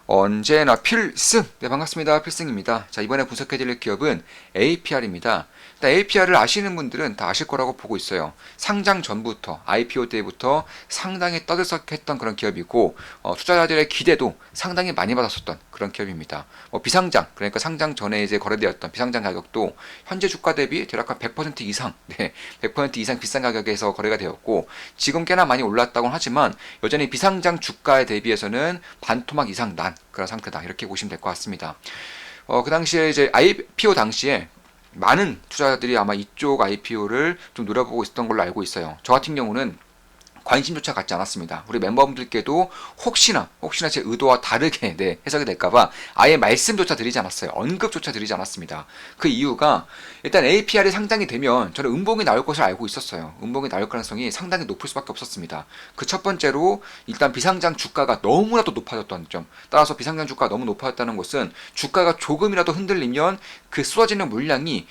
언제나 필승! 네, 반갑습니다. 필승입니다. 자, 이번에 분석해드릴 기업은 APR입니다. 일단 APR을 아시는 분들은 다 아실 거라고 보고 있어요. 상장 전부터, IPO 때부터 상당히 떠들썩했던 그런 기업이고, 투자자들의 기대도 상당히 많이 받았었던 그런 기업입니다. 비상장, 그러니까 상장 전에 이제 거래되었던 비상장 가격도 현재 주가 대비 대략 한 100% 이상, 네, 100% 이상 비싼 가격에서 거래가 되었고, 지금 꽤나 많이 올랐다고는 하지만, 여전히 비상장 주가에 대비해서는 반토막 이상 난 그런 상태다. 이렇게 보시면 될 것 같습니다. 그 당시에 이제 IPO 당시에 많은 투자자들이 아마 이쪽 IPO를 좀 노려보고 있었던 걸로 알고 있어요. 저 같은 경우는 관심조차 갖지 않았습니다. 우리 멤버분들께도 혹시나 제 의도와 다르게 해석이 될까봐 아예 말씀조차 드리지 않았어요. 언급조차 드리지 않았습니다. 그 이유가 일단 APR이 상장이 되면 저는 음봉이 나올 것을 알고 있었어요. 음봉이 나올 가능성이 상당히 높을 수밖에 없었습니다. 그 첫 번째로 일단 비상장 주가가 너무나도 높아졌던 점. 따라서 비상장 주가가 너무 높아졌다는 것은 주가가 조금이라도 흔들리면 그 쏟아지는 물량이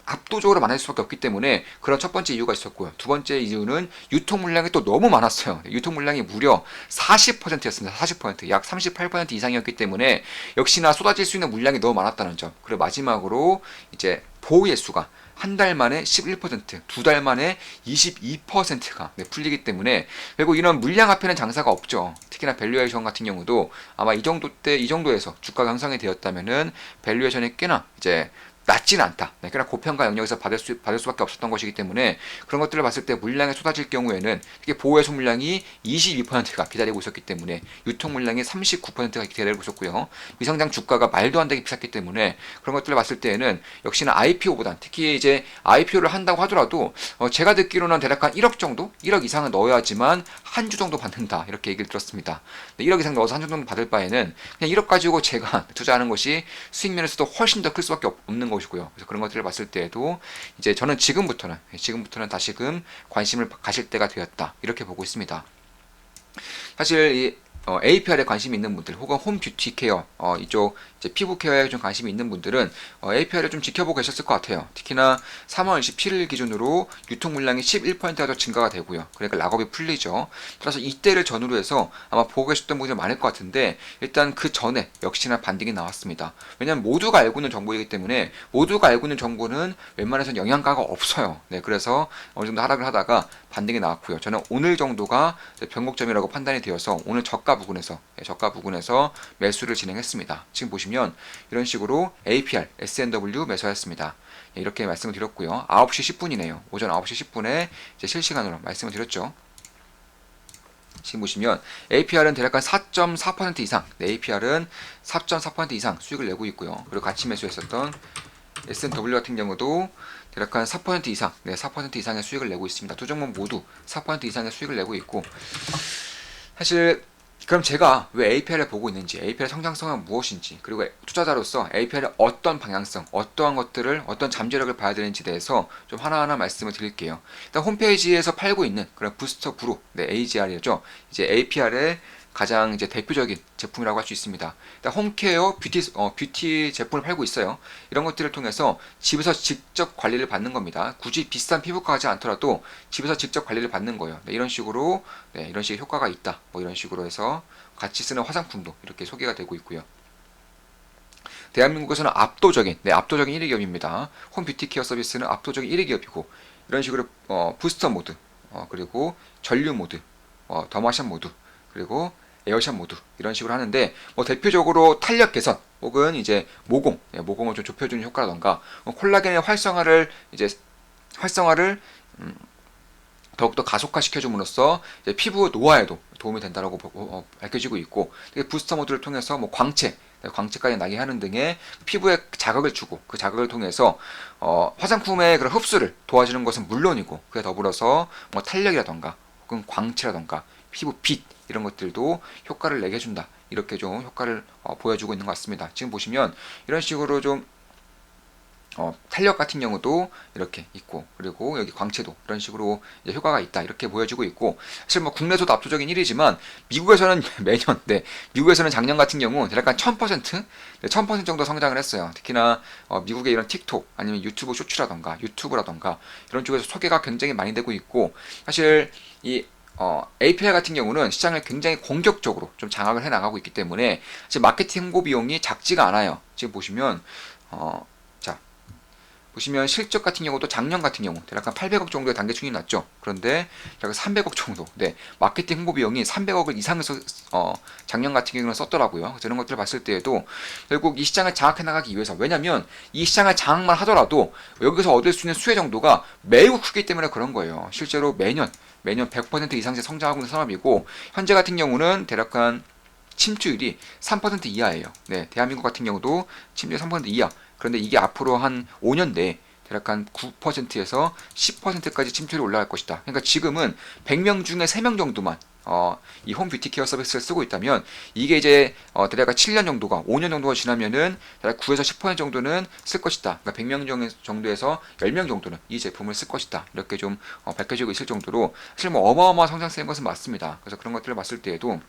압도적으로 많을 수밖에 없기 때문에 그런 첫 번째 이유가 있었고요. 두 번째 이유는 유통 물량이 또 너무 많았어요. 유통 물량이 무려 40%였습니다. 40%, 약 38% 이상이었기 때문에 역시나 쏟아질 수 있는 물량이 너무 많았다는 점. 그리고 마지막으로 이제 보유의 수가 한 달 만에 11%, 두 달 만에 22%가 풀리기 때문에 결국 이런 물량 앞에는 장사가 없죠. 특히나 밸류에이션 같은 경우도 아마 이 정도에서 주가가 형성이 되었다면은 밸류에이션이 꽤나 이제 낮지는 않다. 네, 꽤나 고평가 영역에서 받을 수밖에 없었던 것이기 때문에 그런 것들을 봤을 때 물량이 쏟아질 경우에는 특히 보호해소 물량이 22%가 기다리고 있었기 때문에 유통 물량이 39%가 기다리고 있었고요. 미상장 주가가 말도 안 되게 비쌌기 때문에 그런 것들을 봤을 때에는 역시나 IPO보단 특히 이제 IPO를 한다고 하더라도 제가 듣기로는 대략 한 1억 정도? 1억 이상은 넣어야지만 한 주 정도 받는다. 이렇게 얘기를 들었습니다. 1억 이상 넣어서 한 주 정도 받을 바에는 그냥 1억 가지고 제가 투자하는 것이 수익 면에서도 훨씬 더 클 수밖에 없는 것이고요. 그래서 그런 것들을 봤을 때에도 이제 저는 지금부터는 다시금 관심을 가실 때가 되었다. 이렇게 보고 있습니다. 사실 이 APR에 관심이 있는 분들 혹은 홈 뷰티 케어 이쪽 이제 피부 케어에 좀 관심이 있는 분들은 APR을 좀 지켜보고 계셨을 것 같아요. 특히나 3월 27일 기준으로 유통 물량이 11%가 더 증가가 되고요. 그러니까 락업이 풀리죠. 따라서 이때를 전후로 해서 아마 보고 계셨던 분들이 많을 것 같은데 일단 그 전에 역시나 반등이 나왔습니다. 왜냐하면 모두가 알고 있는 정보이기 때문에 모두가 알고 있는 정보는 웬만해서는 영양가가 없어요. 네, 그래서 어느 정도 하락을 하다가 반등이 나왔고요. 저는 오늘 정도가 변곡점이라고 판단이 되어서 오늘 저가 부근에서 매수를 진행했습니다. 지금 보시면 이런 식으로 APR, S&W 매수하였습니다. 이렇게 말씀을 드렸고요. 9시 10분이네요. 오전 9시 10분에 이제 실시간으로 말씀을 드렸죠. 지금 보시면 APR은 대략 한 4.4% 이상, APR은 4.4% 이상 수익을 내고 있고요. 그리고 같이 매수했었던 S&W 같은 경우도 대략 한 4% 이상, 4% 이상의 수익을 내고 있습니다. 두 종목 모두 4% 이상의 수익을 내고 있고, 사실 그럼 제가 왜 APR을 보고 있는지, APR의 성장성은 무엇인지, 그리고 투자자로서 APR의 어떤 방향성, 어떠한 것들을, 어떤 잠재력을 봐야 되는지에 대해서 좀 하나하나 말씀을 드릴게요. 일단 홈페이지에서 팔고 있는 그런 부스터 브루, AGR이죠. 이제 APR의 가장 이제 대표적인 제품이라고 할 수 있습니다. 일단 홈케어 뷰티 제품을 팔고 있어요. 이런 것들을 통해서 집에서 직접 관리를 받는 겁니다. 굳이 비싼 피부과 가지 않더라도 집에서 직접 관리를 받는 거예요. 이런 식으로 이런 식의 효과가 있다. 이런 식으로 해서 같이 쓰는 화장품도 이렇게 소개가 되고 있고요. 대한민국에서는 압도적인 1위 기업입니다. 홈 뷰티 케어 서비스는 압도적인 1위 기업이고 이런 식으로 부스터 모드 그리고 전류 모드 더마션 모드 그리고 에어샷 모드 이런 식으로 하는데 대표적으로 탄력 개선 혹은 이제 모공을 좀 좁혀주는 효과라던가 콜라겐의 활성화를 더욱더 가속화시켜줌으로써 피부 노화에도 도움이 된다고 밝혀지고 있고 부스터 모드를 통해서 광채까지 나게 하는 등의 피부에 자극을 주고 그 자극을 통해서 화장품의 그런 흡수를 도와주는 것은 물론이고 그에 더불어서 탄력이라던가 혹은 광채라던가 피부 빛 이런 것들도 효과를 내게 해준다. 이렇게 좀 효과를 보여주고 있는 것 같습니다. 지금 보시면 이런 식으로 좀 탄력 같은 경우도 이렇게 있고 그리고 여기 광채도 이런 식으로 이제 효과가 있다 이렇게 보여지고 있고 사실 국내에서도 압도적인 1위지만 미국에서는 매년 미국에서는 작년 같은 경우 약간 1000% 정도 성장을 했어요. 특히나 미국의 이런 틱톡 아니면 유튜브라던가 이런 쪽에서 소개가 굉장히 많이 되고 있고 사실 이 API 같은 경우는 시장을 굉장히 공격적으로 좀 장악을 해 나가고 있기 때문에 지금 마케팅 홍보 비용이 작지가 않아요. 지금 보시면 자 보시면 실적 같은 경우도 작년 같은 경우 대략 한 800억 정도의 단기 순이익 났죠. 그런데 대략 300억 정도, 네, 마케팅 홍보 비용이 300억을 이상해서 작년 같은 경우는 썼더라고요. 그래서 이런 것들을 봤을 때에도 결국 이 시장을 장악해 나가기 위해서, 왜냐하면 이 시장을 장악만 하더라도 여기서 얻을 수 있는 수혜 정도가 매우 크기 때문에 그런 거예요. 실제로 매년 100% 이상씩 성장하고 있는 산업이고, 현재 같은 경우는 대략 한 침투율이 3% 이하예요. 네, 대한민국 같은 경우도 침투율 3% 이하. 그런데 이게 앞으로 한 5년 내에 대략 한 9%에서 10%까지 침투율이 올라갈 것이다. 그러니까 지금은 100명 중에 3명 정도만 이 홈 뷰티 케어 서비스를 쓰고 있다면, 이게 이제 대략 7년 정도가 5년 정도가 지나면은 대략 9에서 10% 정도는 쓸 것이다. 그러니까 100명 정도에서 10명 정도는 이 제품을 쓸 것이다. 이렇게 좀 밝혀지고 있을 정도로 사실 뭐 어마어마한 성장세인 것은 맞습니다. 그래서 그런 것들을 봤을 때에도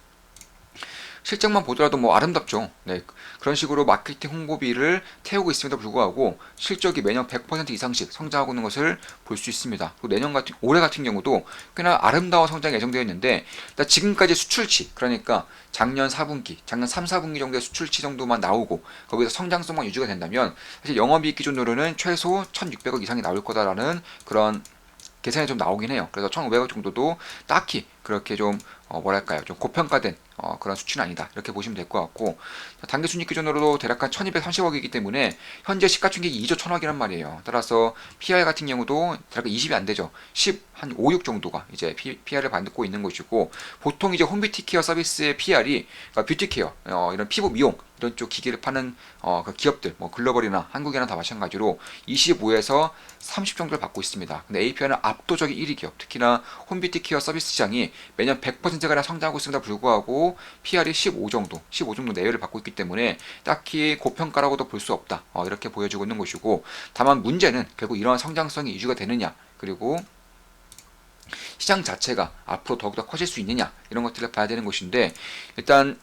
실적만 보더라도 뭐 아름답죠. 네, 그런 식으로 마케팅 홍보비를 태우고 있음에도 불구하고 실적이 매년 100% 이상씩 성장하고 있는 것을 볼 수 있습니다. 그리고 올해 같은 경우도 꽤나 아름다운 성장이 예정되어 있는데, 일단 지금까지 수출치, 그러니까 작년 4분기, 작년 3, 4분기 정도의 수출치 정도만 나오고 거기서 성장성만 유지가 된다면 사실 영업이익 기준으로는 최소 1,600억 이상이 나올 거다라는 그런 계산이 좀 나오긴 해요. 그래서 1,500억 정도도 딱히 그렇게 좀 뭐랄까요, 좀 고평가된 그런 수치는 아니다, 이렇게 보시면 될 것 같고, 단기 순이익 기준으로도 대략 한 1230억이기 때문에 현재 시가총액이 2조 1000억이란 말이에요. 따라서 PR 같은 경우도 대략 20이 안 되죠. 10, 한 5, 6 정도가 이제 PR을 받고 있는 것이고, 보통 이제 홈뷰티 케어 서비스의 PR이 그러니까 뷰티 케어, 이런 피부 미용 이런 쪽 기기를 파는 그 기업들, 뭐 글로벌이나 한국이나 다 마찬가지로 25에서 30 정도를 받고 있습니다. 근데 API는 압도적인 1위 기업, 특히나 홈뷰티 케어 서비스 시장이 매년 100%가량 성장하고 있음에도 불구하고 PR이 15 정도 내외를 받고 있기 때문에 딱히 고평가라고도 볼 수 없다, 이렇게 보여주고 있는 것이고, 다만 문제는 결국 이러한 성장성이 유지가 되느냐, 그리고 시장 자체가 앞으로 더욱더 커질 수 있느냐, 이런 것들을 봐야 되는 것인데, 일단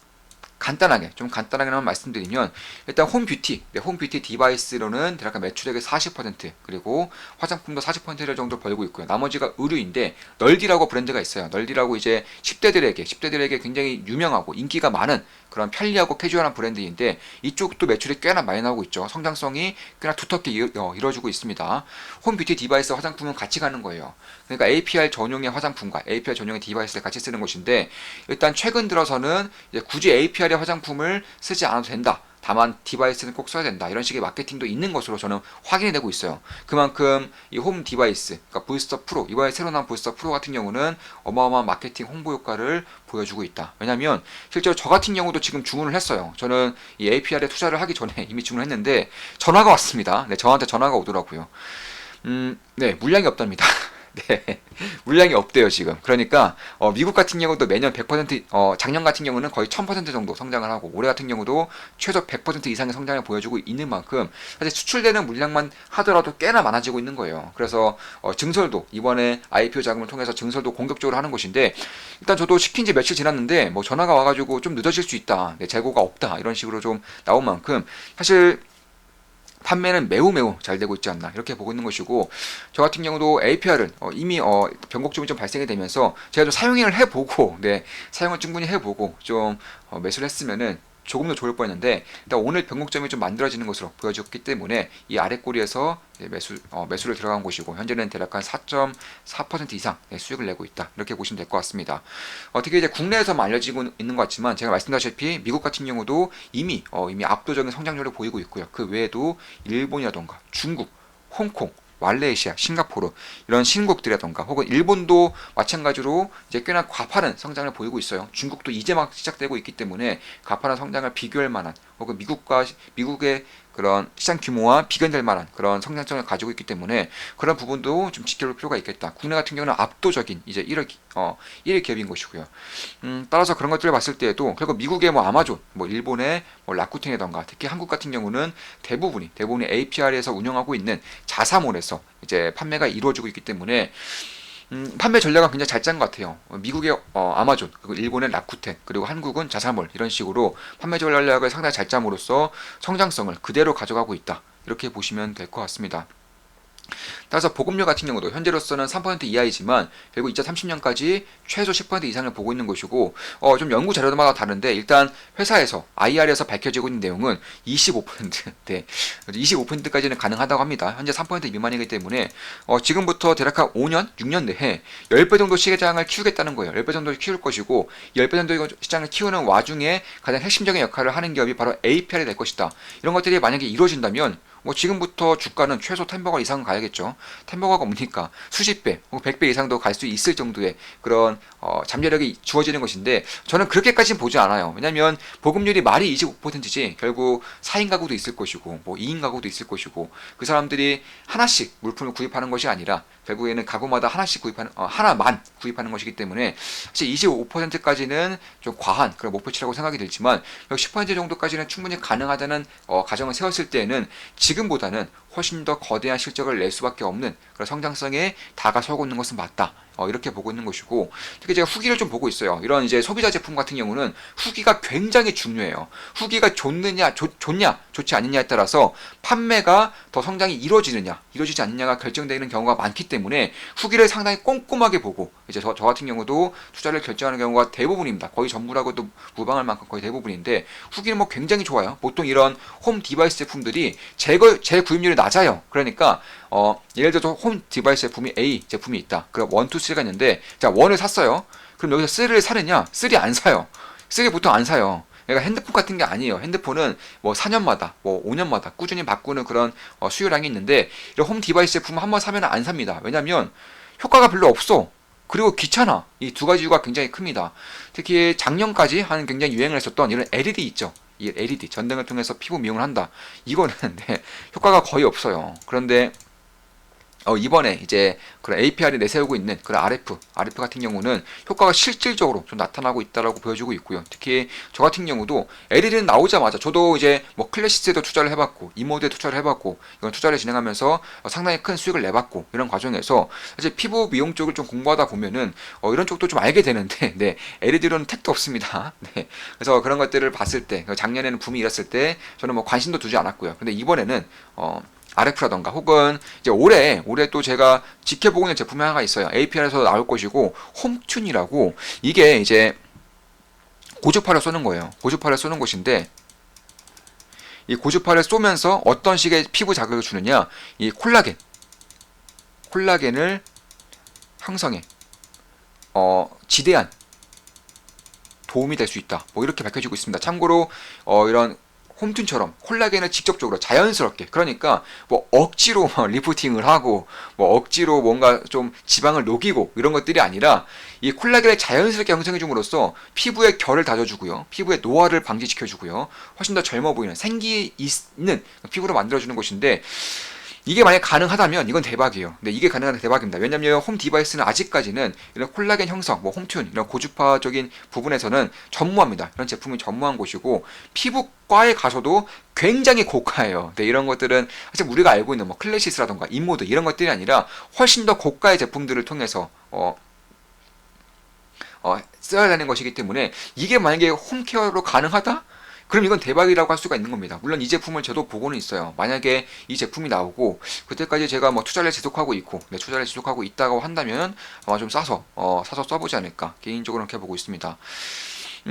간단하게만 말씀드리면, 일단 홈뷰티 디바이스로는 대략 매출액의 40%, 그리고 화장품도 40% 정도 벌고 있고요. 나머지가 의류인데, 널디라고 브랜드가 있어요. 널디라고 이제 10대들에게 굉장히 유명하고 인기가 많은 그런 편리하고 캐주얼한 브랜드인데, 이쪽도 매출이 꽤나 많이 나오고 있죠. 성장성이 꽤나 두텁게 이루어지고 있습니다. 홈뷰티 디바이스 화장품은 같이 가는 거예요. 그러니까 APR 전용의 화장품과 APR 전용의 디바이스를 같이 쓰는 것인데, 일단 최근 들어서는 이제 굳이 APR의 화장품을 쓰지 않아도 된다, 다만 디바이스는 꼭 써야 된다, 이런 식의 마케팅도 있는 것으로 저는 확인이 되고 있어요. 그만큼 이 홈 디바이스, 그러니까 부스터 프로, 이번에 새로 나온 부스터 프로 같은 경우는 어마어마한 마케팅 홍보 효과를 보여주고 있다. 왜냐면 실제로 저 같은 경우도 지금 주문을 했어요. 저는 이 APR에 투자를 하기 전에 이미 주문을 했는데 전화가 왔습니다. 네, 저한테 전화가 오더라고요. 네, 물량이 없답니다. 네, 물량이 없대요 지금. 그러니까 미국 같은 경우도 매년 100%, 작년 같은 경우는 거의 1000% 정도 성장을 하고, 올해 같은 경우도 최소 100% 이상의 성장을 보여주고 있는 만큼 사실 수출되는 물량만 하더라도 꽤나 많아지고 있는 거예요. 그래서 증설도 이번에 IPO 자금을 통해서 증설도 공격적으로 하는 것인데, 일단 저도 시킨 지 며칠 지났는데 뭐 전화가 와가지고 좀 늦어질 수 있다, 네, 재고가 없다, 이런 식으로 좀 나온 만큼 사실 판매는 매우 잘 되고 있지 않나, 이렇게 보고 있는 것이고, 저 같은 경우도 APR을 이미 변곡점이 좀 발생이 되면서 제가 좀 사용을 해보고, 네, 사용을 충분히 해보고 좀 매수를 했으면은 조금 더 좋을 뻔했는데, 일단 오늘 변곡점이 좀 만들어지는 것으로 보여졌기 때문에 이 아래 꼬리에서 매수를 들어간 곳이고, 현재는 대략 한 4.4% 이상 수익을 내고 있다, 이렇게 보시면 될 것 같습니다. 어떻게 이제 국내에서만 알려지고 있는 것 같지만, 제가 말씀드렸다시피 미국 같은 경우도 이미 압도적인 성장률을 보이고 있고요. 그 외에도 일본이라던가 중국, 홍콩, 말레이시아, 싱가포르, 이런 신국들이라던가 혹은 일본도 마찬가지로 이제 꽤나 가파른 성장을 보이고 있어요. 중국도 이제 막 시작되고 있기 때문에 가파른 성장을 비교할 만한, 혹은 미국의 그런 시장 규모와 비견될 만한 그런 성장성을 가지고 있기 때문에 그런 부분도 좀 지켜볼 필요가 있겠다. 국내 같은 경우는 압도적인 이제 1위 기업인 것이고요. 따라서 그런 것들을 봤을 때에도 결국 미국의 뭐 아마존, 뭐 일본의 뭐 라쿠텐이던가, 특히 한국 같은 경우는 대부분이 APR에서 운영하고 있는 자사몰에서 이제 판매가 이루어지고 있기 때문에 판매 전략은 굉장히 잘 짠 것 같아요. 미국의 아마존, 그리고 일본의 라쿠텐, 그리고 한국은 자사몰, 이런 식으로 판매 전략을 상당히 잘 짬으로써 성장성을 그대로 가져가고 있다, 이렇게 보시면 될 것 같습니다. 따라서 보급률 같은 경우도 현재로서는 3% 이하이지만 결국 2030년까지 최소 10% 이상을 보고 있는 것이고 좀 연구 자료마다 다른데 일단 회사에서 IR에서 밝혀지고 있는 내용은 25% 네, 25%까지는 가능하다고 합니다. 현재 3% 미만이기 때문에 지금부터 대략 한 5년, 6년 내에 10배 정도 시장을 키우겠다는 거예요. 10배 정도 키울 것이고 10배 정도 시장을 키우는 와중에 가장 핵심적인 역할을 하는 기업이 바로 APR이 될 것이다. 이런 것들이 만약에 이루어진다면 지금부터 주가는 최소 10버거 이상은 가야겠죠. 10버거가 뭡니까? 수십 배, 100배 이상도 갈 수 있을 정도의 그런 잠재력이 주어지는 것인데 저는 그렇게까지는 보지 않아요. 왜냐하면 보급률이 말이 25%지 결국 4인 가구도 있을 것이고 2인 가구도 있을 것이고 그 사람들이 하나씩 물품을 구입하는 것이 아니라 결국에는 가구마다 하나씩 하나만 구입하는 것이기 때문에 사실 25%까지는 좀 과한 그런 목표치라고 생각이 들지만 10% 정도까지는 충분히 가능하다는 가정을 세웠을 때에는 지금보다는 훨씬 더 거대한 실적을 낼 수밖에 없는 그런 성장성에 다가서고 있는 것은 맞다. 이렇게 보고 있는 것이고 특히 제가 후기를 좀 보고 있어요. 이런 이제 소비자 제품 같은 경우는 후기가 굉장히 중요해요. 후기가 좋느냐, 좋냐, 좋지 않느냐에 따라서 판매가 더 성장이 이루어지느냐, 이루어지지 않느냐가 결정되는 경우가 많기 때문에 후기를 상당히 꼼꼼하게 보고 이제 저 같은 경우도 투자를 결정하는 경우가 대부분입니다. 거의 전부라고도 무방할 만큼 거의 대부분인데 후기는 굉장히 좋아요. 보통 이런 홈 디바이스 제품들이 재구입률이 낮아요. 그러니까 예를 들어서 홈 디바이스 제품이 A 제품이 있다. 그럼 1, 2, 3가 있는데 자 1을 샀어요. 그럼 여기서 3를 사느냐? 3 안 사요. 3 보통 안 사요. 그러니까 핸드폰 같은 게 아니에요. 핸드폰은 4년마다 5년마다 꾸준히 바꾸는 그런 수요량이 있는데 이런 홈 디바이스 제품을 한번 사면 안 삽니다. 왜냐면 효과가 별로 없어. 그리고 귀찮아. 이 두 가지 이유가 굉장히 큽니다. 특히 작년까지 한 굉장히 유행을 했었던 이런 LED 있죠. 이 LED 전등을 통해서 피부 미용을 한다. 이거는 네, 효과가 거의 없어요. 그런데 이번에 이제 그런 APR이 내세우고 있는 그런 RF 같은 경우는 효과가 실질적으로 좀 나타나고 있다라고 보여주고 있고요. 특히 저 같은 경우도 LED는 나오자마자 저도 이제 클래시스에도 투자를 해봤고 이모드에 투자를 해봤고 이런 투자를 진행하면서 상당히 큰 수익을 내봤고 이런 과정에서 사실 피부 미용 쪽을 좀 공부하다 보면은 이런 쪽도 좀 알게 되는데 네, LED로는 택도 없습니다. 네, 그래서 그런 것들을 봤을 때 작년에는 붐이 일었을 때 저는 관심도 두지 않았고요. 근데 이번에는 RF라던가 혹은 이제 올해 또 제가 지켜보고 있는 제품이 하나가 있어요. APR에서 나올 것이고 홈튠이라고 이게 이제 고주파를 쏘는 거예요. 고주파를 쏘는 것인데 이 고주파를 쏘면서 어떤 식의 피부 자극을 주느냐 이 콜라겐을 형성해 지대한 도움이 될 수 있다. 이렇게 밝혀지고 있습니다. 참고로 이런 홈튠처럼 콜라겐을 직접적으로 자연스럽게 그러니까 억지로 리프팅을 하고 억지로 뭔가 좀 지방을 녹이고 이런 것들이 아니라 이 콜라겐을 자연스럽게 형성해 줌으로써 피부의 결을 다져주고요. 피부의 노화를 방지시켜주고요. 훨씬 더 젊어 보이는 생기 있는 피부로 만들어주는 것인데 이게 만약 가능하다면 이건 대박이에요. 근데 이게 가능하다면 대박입니다. 왜냐면 홈 디바이스는 아직까지는 이런 콜라겐 형성, 홈튠 이런 고주파적인 부분에서는 전무합니다. 이런 제품이 전무한 곳이고 피부과에 가서도 굉장히 고가예요. 근데 이런 것들은 사실 우리가 알고 있는 클래시스라던가 인모드 이런 것들이 아니라 훨씬 더 고가의 제품들을 통해서 써야 되는 것이기 때문에 이게 만약에 홈케어로 가능하다? 그럼 이건 대박이라고 할 수가 있는 겁니다. 물론 이 제품을 저도 보고는 있어요. 만약에 이 제품이 나오고 그때까지 제가 투자를 지속하고 있고 투자를 지속하고 있다고 한다면 아마 좀 사서 써보지 않을까 개인적으로 그렇게 보고 있습니다.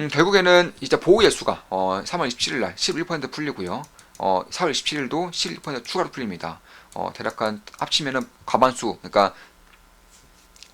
결국에는 이제 보호 예수가 3월 27일날 11% 풀리고요. 4월 27일도 11% 추가로 풀립니다. 대략 합치면은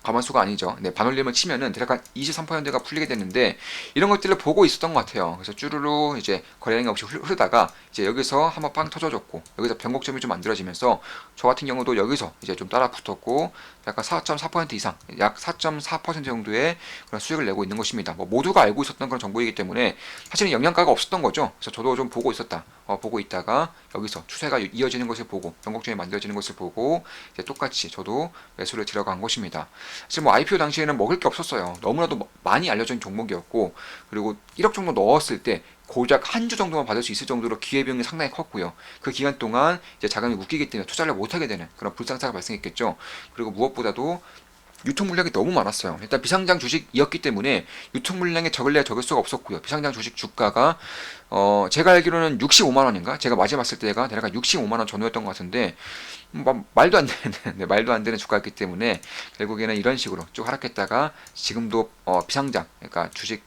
과반수가 아니죠. 네, 반올림을 치면은 대략 한 23%가 풀리게 되는데 이런 것들을 보고 있었던 것 같아요. 그래서 쭈루루 이제 거래량이 없이 흐르다가 이제 여기서 한번 빵 터져줬고 여기서 변곡점이 좀 만들어지면서 저 같은 경우도 여기서 이제 좀 따라 붙었고 약간 4.4% 이상, 약 4.4% 정도의 그런 수익을 내고 있는 것입니다. 모두가 알고 있었던 그런 정보이기 때문에 사실은 영양가가 없었던 거죠. 그래서 저도 좀 보고 있었다. 보고 있다가 여기서 추세가 이어지는 것을 보고 변곡점이 만들어지는 것을 보고 이제 똑같이 저도 매수를 들어간 것입니다. 사실 IPO 당시에는 먹을 게 없었어요. 너무나도 많이 알려진 종목이었고 그리고 1억 정도 넣었을 때 고작 한 주 정도만 받을 수 있을 정도로 기회비용이 상당히 컸고요. 그 기간 동안 이제 자금이 묶이기 때문에 투자를 못하게 되는 그런 불상사가 발생했겠죠. 그리고 무엇보다도 유통 물량이 너무 많았어요. 일단 비상장 주식이었기 때문에 유통 물량에 적을래야 적을 수가 없었고요. 비상장 주식 주가가 제가 알기로는 65만 원인가? 제가 마지막 봤을 때가 대략 65만 원 전후였던 것 같은데 말도 안 되는 네, 말도 안 되는 주가였기 때문에 결국에는 이런 식으로 쭉 하락했다가 지금도 비상장, 그러니까 주식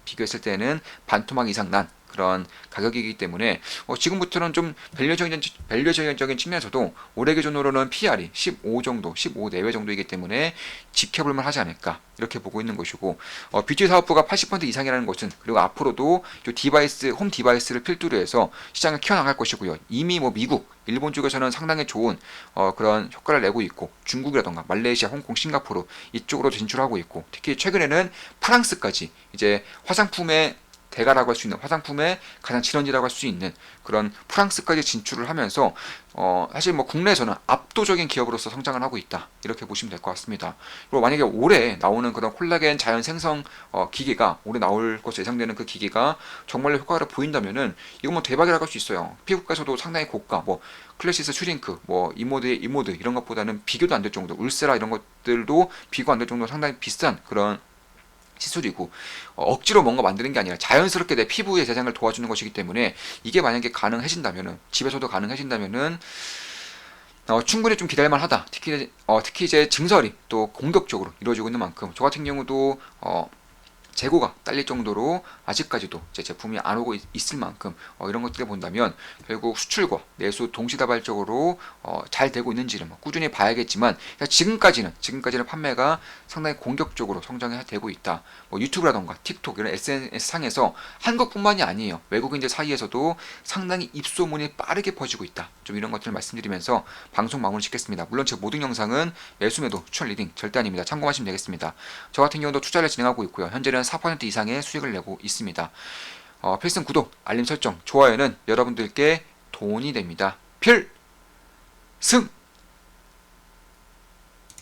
비교했을 때는 반토막 이상 난 그런 가격이기 때문에 지금부터는 좀 밸류적인 측면에서도 올해 기준으로는 PR이 15 정도, 15 내외 정도이기 때문에 지켜볼만 하지 않을까 이렇게 보고 있는 것이고, 뷰티 사업부가 80% 이상이라는 것은, 그리고 앞으로도 홈 디바이스를 필두로 해서 시장을 키워나갈 것이고요. 이미 미국, 일본 쪽에서는 상당히 좋은 그런 효과를 내고 있고, 중국이라던가 말레이시아, 홍콩, 싱가포르 이쪽으로 진출하고 있고, 특히 최근에는 프랑스까지 이제 화장품의 대가라고 할 수 있는, 화장품의 가장 질원지라고 할 수 있는 그런 프랑스까지 진출을 하면서 사실 국내에서는 압도적인 기업으로서 성장을 하고 있다 이렇게 보시면 될 것 같습니다. 그리고 만약에 올해 나오는 그런 콜라겐 자연 생성 기계가, 올해 나올 것으로 예상되는 그 기계가 정말로 효과를 보인다면은 이건 대박이라고 할 수 있어요. 피부과에서도 상당히 고가, 클래시스 슈링크, 이모드 이런 것보다는 비교도 안 될 정도, 울세라 이런 것들도 비교 안 될 정도로 상당히 비싼 그런 시술이고, 억지로 뭔가 만드는 게 아니라 자연스럽게 내 피부의 재생을 도와주는 것이기 때문에, 이게 만약에 가능해진다면은, 집에서도 가능해진다면은 충분히 좀 기다릴만 하다. 특히 이제 증설이 또 공격적으로 이루어지고 있는 만큼, 저 같은 경우도 재고가 딸릴 정도로 아직까지도 제 제품이 안 오고 있을 만큼 이런 것들을 본다면 결국 수출과 내수 동시다발적으로 잘 되고 있는지를 꾸준히 봐야겠지만, 지금까지는 판매가 상당히 공격적으로 성장이 되고 있다. 유튜브라던가 틱톡 이런 SNS 상에서 한국뿐만이 아니에요, 외국인들 사이에서도 상당히 입소문이 빠르게 퍼지고 있다. 좀 이런 것들을 말씀드리면서 방송 마무리 짓겠습니다. 물론 제 모든 영상은 매수매도 추천 리딩 절대 아닙니다. 참고하시면 되겠습니다. 저 같은 경우도 투자를 진행하고 있고요. 현재는 4% 이상의 수익을 내고 있습니다. 필승 구독, 알림 설정, 좋아요는 여러분들께 돈이 됩니다. 필승!